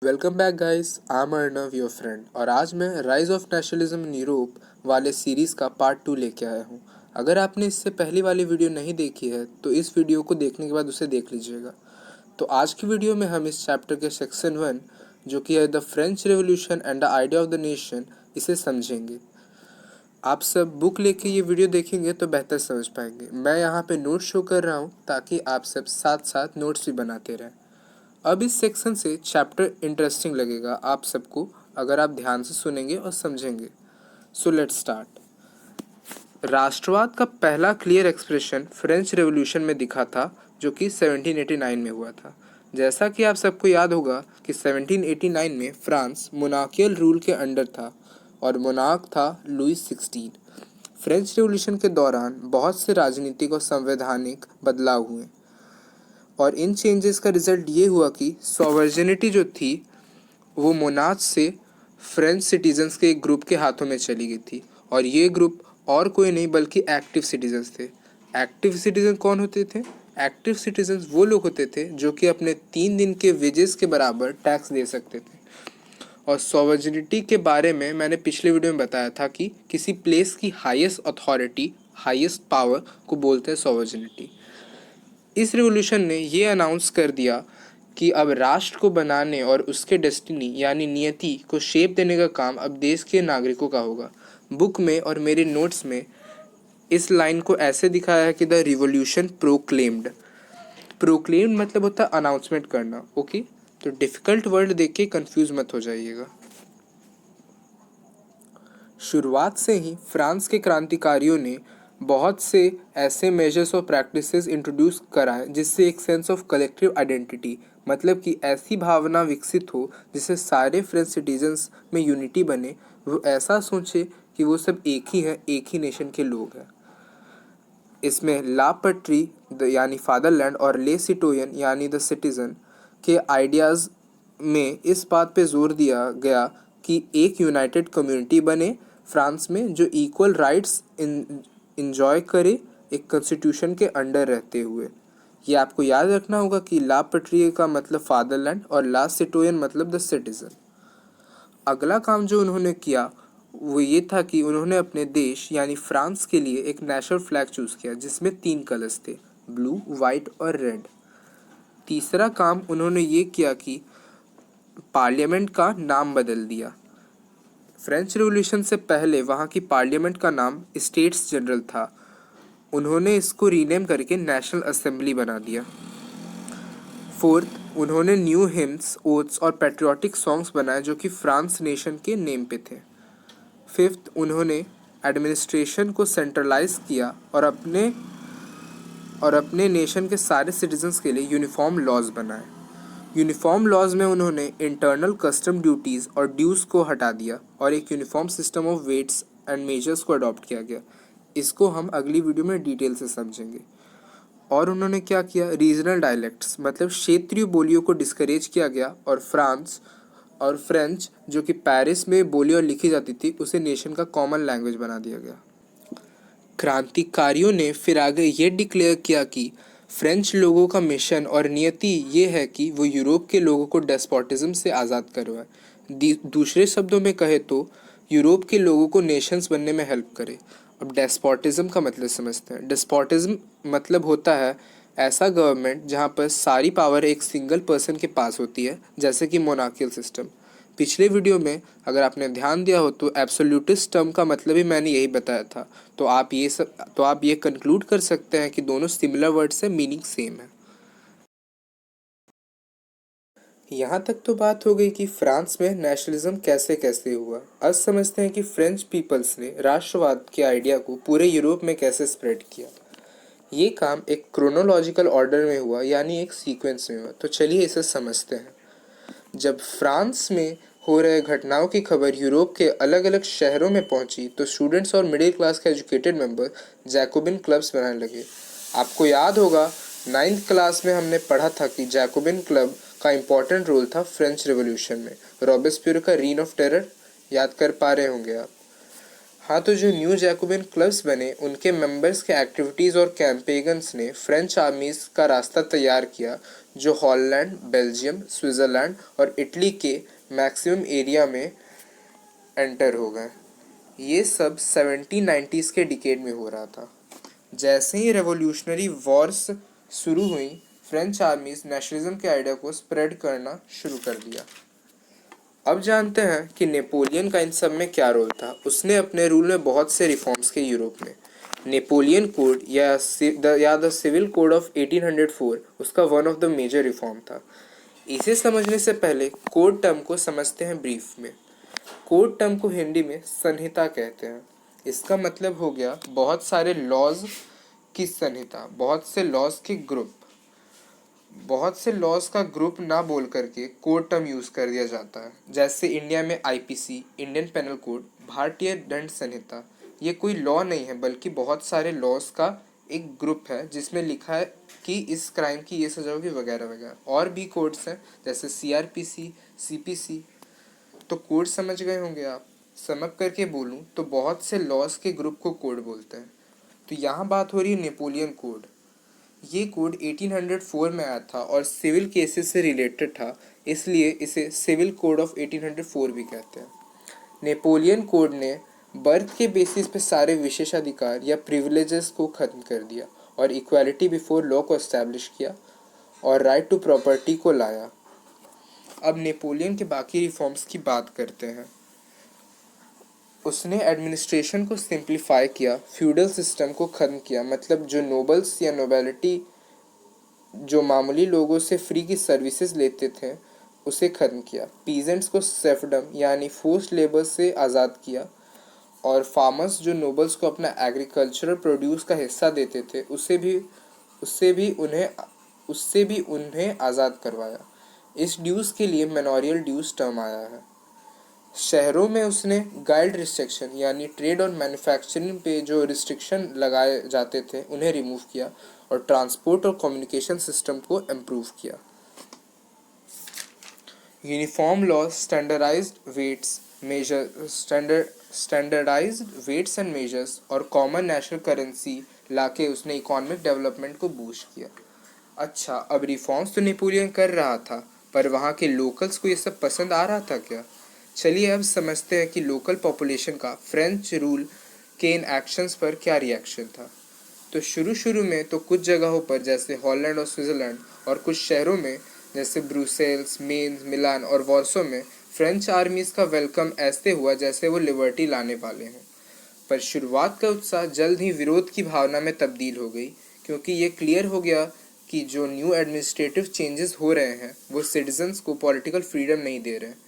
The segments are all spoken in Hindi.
Welcome back guys, I am Arnav your friend और आज मैं rise of nationalism in Europe वाले सीरीज़ का पार्ट 2 लेके आया हूँ। अगर आपने इससे पहली वाली वीडियो नहीं देखी है तो इस वीडियो को देखने के बाद उसे देख लीजिएगा। तो आज की वीडियो में हम इस चैप्टर के सेक्शन 1 जो कि है the French revolution and the idea of the nation, इसे समझेंगे। आप सब बुक लेके ये वीडियो देखेंगे तो बेहतर समझ पाएंगे। मैं यहाँ पे नोट्स शो कर रहा हूँ ताकि आप सब साथ साथ नोट्स भी बनाते रहें। अब इस सेक्शन से चैप्टर इंटरेस्टिंग लगेगा आप सबको अगर आप ध्यान से सुनेंगे और समझेंगे। So let's start. राष्ट्रवाद का पहला क्लियर एक्सप्रेशन फ्रेंच रेवोल्यूशन में दिखा था जो कि 1789 में हुआ था। जैसा कि आप सबको याद होगा कि 1789 में फ्रांस मोनार्कियल रूल के अंडर था और मोनार्क था लुईस 16। फ्रेंच रेवोल्यूशन के दौरान बहुत से राजनीतिक और संवैधानिक बदलाव हुए और इन चेंजेस का रिजल्ट ये हुआ कि सॉवर्जिनिटी जो थी वो मोनार्च से फ्रेंच सिटीजन्स के एक ग्रुप के हाथों में चली गई थी और ये ग्रुप और कोई नहीं बल्कि एक्टिव सिटीजन्स थे। एक्टिव सिटीजन कौन होते थे? एक्टिव सिटीजन्स वो लोग होते थे जो कि अपने 3 दिन के वेजेस के बराबर टैक्स दे सकते थे। और सॉवर्जिनिटी के बारे में मैंने पिछले वीडियो में बताया था कि किसी प्लेस की हाईएस्ट अथॉरिटी, हाईएस्ट पावर को बोलते हैं सॉवर्जिनिटी। इस रिवॉल्यूशन ने ये अनाउंस कर दिया कि अब राष्ट्र को बनाने और उसके डेस्टिनी यानी नियति को शेप देने का काम अब देश के नागरिकों का होगा। बुक में और मेरे नोट्स में इस लाइन को ऐसे दिखाया है कि द रिवॉल्यूशन प्रोक्लेम्ड। प्रोक्लेम्ड मतलब होता है अनाउंसमेंट करना। ओके, तो डिफिकल्ट वर्ड देख के कंफ्यूज मत हो जाइएगा। शुरुआत से ही फ्रांस के क्रांतिकारियों ने बहुत से ऐसे मेजर्स और प्रैक्टिसेस इंट्रोड्यूस कराए जिससे एक सेंस ऑफ कलेक्टिव आइडेंटिटी, मतलब कि ऐसी भावना विकसित हो जिससे सारे फ्रेंच सिटीजन्स में यूनिटी बने। वो ऐसा सोचे कि वो सब एक ही हैं, एक ही नेशन के लोग हैं। इसमें ला पट्री यानी फादरलैंड और ले सिटोयन यानी द सिटीज़न के आइडियाज़ में इस बात पे जोर दिया गया कि एक यूनाइटेड कम्युनिटी बने फ्रांस में जो इक्वल राइट्स इंजॉय करे एक कॉन्स्टिट्यूशन के अंडर रहते हुए। ये आपको याद रखना होगा कि ला पट्री का मतलब फादरलैंड और ला सिटोयन मतलब द सिटीज़न। अगला काम जो उन्होंने किया वो ये था कि उन्होंने अपने देश यानी फ्रांस के लिए एक नेशनल फ्लैग चूज़ किया जिसमें 3 कलर्स थे, ब्लू, वाइट और रेड। तीसरा काम उन्होंने ये किया कि पार्लियामेंट का नाम बदल दिया। फ्रेंच रिवॉल्यूशन से पहले वहाँ की पार्लियामेंट का नाम स्टेट्स जनरल था, उन्होंने इसको रीनेम करके नेशनल असेंबली बना दिया। फोर्थ, उन्होंने न्यू हिम्स, ओथ्स और पैट्रियोटिक सॉन्ग्स बनाए जो कि फ्रांस नेशन के नेम पे थे। फिफ्थ, उन्होंने एडमिनिस्ट्रेशन को सेंट्रलाइज किया और अपने नेशन के सारे सिटीजन्स के लिए यूनिफॉर्म लॉज बनाए। यूनिफॉर्म लॉज में उन्होंने इंटरनल कस्टम ड्यूटीज़ और ड्यूज़ को हटा दिया और एक uniform system of weights and measures को अडॉप्ट किया गया। इसको हम अगली वीडियो में डिटेल से समझेंगे। और उन्होंने क्या किया, रीजनल डायलेक्ट्स मतलब क्षेत्रीय बोलियों को डिस्करेज किया गया और फ्रेंच जो कि पेरिस में बोली और लिखी जाती थी उसे नेशन का कॉमन लैंग्वेज बना दिया गया। क्रांतिकारियों ने फिर आगे ये डिक्लेयर किया कि फ्रेंच लोगों का मिशन और नियति ये है कि वो यूरोप के लोगों को डेस्पोटिज्म से आज़ाद करवाए। दूसरे शब्दों में कहे तो यूरोप के लोगों को नेशंस बनने में हेल्प करे। अब डेस्पोटिज्म का मतलब समझते हैं। डेस्पोटिज्म मतलब होता है ऐसा गवर्नमेंट जहाँ पर सारी पावर एक सिंगल पर्सन के पास होती है, जैसे कि मोनार्कियल सिस्टम। पिछले वीडियो में अगर आपने ध्यान दिया हो तो एब्सोल्यूटिस्ट टर्म का मतलब ही मैंने यही बताया था। तो आप ये कंक्लूड कर सकते हैं कि दोनों सिमिलर वर्ड्स से मीनिंग सेम है। यहाँ तक तो बात हो गई कि फ्रांस में नेशनलिज्म कैसे कैसे हुआ। अब समझते हैं कि फ्रेंच पीपल्स ने राष्ट्रवाद के आइडिया को पूरे यूरोप में कैसे स्प्रेड किया। ये काम एक क्रोनोलॉजिकल ऑर्डर में हुआ यानी एक सीक्वेंस में हुआ। तो चलिए इसे समझते हैं। जब फ्रांस में हो रहे घटनाओं की खबर यूरोप के अलग अलग शहरों में पहुंची तो स्टूडेंट्स और मिडिल क्लास के एजुकेटेड मेंबर जैकोबिन क्लब्स बनाने लगे। आपको याद होगा 9th क्लास में हमने पढ़ा था कि जैकोबिन क्लब का इम्पोर्टेंट रोल था फ्रेंच रिवॉल्यूशन में। रॉबेस्पियर का रीन ऑफ टेरर याद कर पा रहे होंगे आप। हाँ, तो जो न्यू जैकोबिन क्लब्स बने उनके मेंबर्स के एक्टिविटीज़ और कैंपेगन्स ने फ्रेंच आर्मीज़ का रास्ता तैयार किया जो हॉलैंड, बेल्जियम, स्विट्ज़रलैंड और इटली के मैक्सिमम एरिया में एंटर हो गए। ये सब 1790s के डिकेड में हो रहा था। जैसे ही रेवोल्यूशनरी वॉर्स शुरू हुई, फ्रेंच आर्मीज नेशनलिज्म के आइडिया को स्प्रेड करना शुरू कर दिया। अब जानते हैं कि नेपोलियन का इन सब में क्या रोल था। उसने अपने रूल में बहुत से रिफॉर्म्स किए यूरोप में। नेपोलियन कोड या द सिविल कोड ऑफ 1804 उसका one of the major reform था। इसे समझने से पहले कोड टर्म को समझते हैं ब्रीफ में। कोड टर्म को हिंदी में संहिता कहते हैं। इसका मतलब हो गया बहुत सारे लॉज की संहिता, बहुत से लॉज के ग्रुप। बहुत से लॉज का ग्रुप ना बोल करके कोड टर्म यूज़ कर दिया जाता है। जैसे इंडिया में आईपीसी, इंडियन पेनल कोड, भारतीय दंड संहिता। ये कोई लॉ नहीं है बल्कि बहुत सारे लॉज का एक ग्रुप है जिसमें लिखा है कि इस क्राइम की ये सजा होगी वगैरह वगैरह। और भी कोड्स हैं जैसे सीआरपीसी, सीपीसी। तो कोड समझ गए होंगे आप। समअप करके बोलूँ तो बहुत से लॉज के ग्रुप को कोड बोलते हैं। तो यहाँ बात हो रही है नेपोलियन कोड। ये कोड 1804 में आया था और सिविल केसेस से रिलेटेड था, इसलिए इसे सिविल कोड ऑफ 1804 भी कहते हैं। नेपोलियन कोड ने बर्थ के बेसिस पे सारे विशेषाधिकार या प्रिविलेजेस को ख़त्म कर दिया और इक्वालिटी बिफोर लॉ को एस्टैब्लिश किया और राइट टू प्रॉपर्टी को लाया। अब नेपोलियन के बाकी रिफॉर्म्स की बात करते हैं। उसने एडमिनिस्ट्रेशन को सिंप्लीफाई किया, फ्यूडल सिस्टम को ख़त्म किया, मतलब जो नोबल्स या नोबेलिटी जो मामूली लोगों से फ्री की सर्विसेज लेते थे उसे ख़त्म किया। पीजेंट्स को सेफडम यानी फोर्स्ड लेबर से आज़ाद किया और फार्मर्स जो नोबल्स को अपना एग्रीकल्चरल प्रोड्यूस का हिस्सा देते थे उससे भी उन्हें आज़ाद करवाया। इस ड्यूज़ के लिए मेनोरियल ड्यूज़ टर्म आया है। शहरों में उसने गाइड रिस्ट्रिक्शन यानी ट्रेड और मैन्युफैक्चरिंग पे जो रिस्ट्रिक्शन लगाए जाते थे उन्हें रिमूव किया और ट्रांसपोर्ट और कम्युनिकेशन सिस्टम को इम्प्रूव किया। Uniform law, standardised weights and measures और कॉमन नेशनल करेंसी लाके उसने इकोनॉमिक डेवलपमेंट को बूस्ट किया। अच्छा, अब रिफॉर्म्स तो नेपोलियन कर रहा था, पर वहाँ के लोकल्स को ये सब पसंद आ रहा था क्या? चलिए अब समझते हैं कि लोकल पॉपुलेशन का फ्रेंच रूल के इन एक्शंस पर क्या रिएक्शन था। तो शुरू में तो कुछ जगहों पर जैसे हॉलैंड और स्विट्ज़रलैंड और कुछ शहरों में जैसे ब्रुसेल्स, मेन्स, मिलान और वॉर्सो में फ्रेंच आर्मीज़ का वेलकम ऐसे हुआ जैसे वो लिबर्टी लाने वाले हों। पर शुरुआत का उत्साह जल्द ही विरोध की भावना में तब्दील हो गई, क्योंकि ये क्लियर हो गया कि जो न्यू एडमिनिस्ट्रेटिव चेंजेस हो रहे हैं वो सिटीजन्स को पॉलिटिकल फ्रीडम नहीं दे रहे हैं।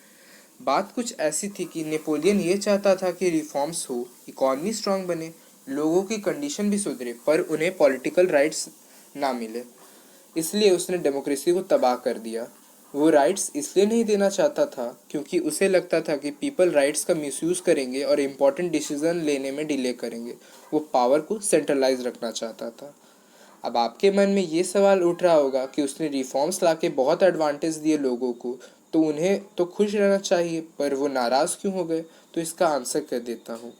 बात कुछ ऐसी थी कि नेपोलियन ये चाहता था कि रिफॉर्म्स हो, इकॉनमी स्ट्रांग बने, लोगों की कंडीशन भी सुधरे, पर उन्हें पॉलिटिकल राइट्स ना मिले। इसलिए उसने डेमोक्रेसी को तबाह कर दिया। वो राइट्स इसलिए नहीं देना चाहता था क्योंकि उसे लगता था कि पीपल राइट्स का मिसयूज़ करेंगे और इम्पॉर्टेंट डिसीजन लेने में डिले करेंगे। वो पावर को सेंट्रलाइज रखना चाहता था। अब आपके मन में ये सवाल उठ रहा होगा कि उसने रिफॉर्म्स लाके बहुत एडवांटेज दिए लोगों को, तो उन्हें तो खुश रहना चाहिए, पर वो नाराज़ क्यों हो गए? तो इसका आंसर कर देता हूँ।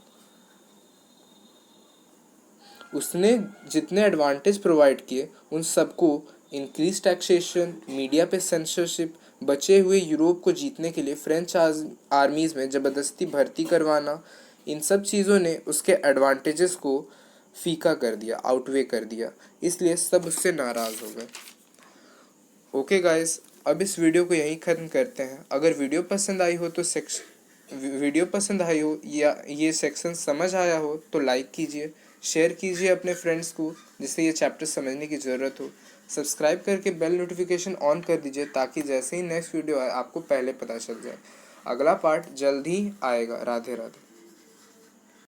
उसने जितने एडवांटेज प्रोवाइड किए उन सबको इंक्रीज टैक्सेशन, मीडिया पे सेंसरशिप, बचे हुए यूरोप को जीतने के लिए फ्रेंच आर्मीज़ में ज़बरदस्ती भर्ती करवाना, इन सब चीज़ों ने उसके एडवांटेजेस को फीका कर दिया, आउटवे कर दिया। इसलिए सब उससे नाराज़ हो गए। ओके गाइस, अब इस वीडियो को यहीं ख़त्म करते हैं। अगर वीडियो पसंद आई हो या ये सेक्शन समझ आया हो तो लाइक कीजिए, शेयर कीजिए अपने फ्रेंड्स को जिसे ये चैप्टर समझने की ज़रूरत हो। सब्सक्राइब करके बेल नोटिफिकेशन ऑन कर दीजिए ताकि जैसे ही नेक्स्ट वीडियो आए आपको पहले पता चल जाए। अगला पार्ट जल्द ही आएगा। राधे राधे।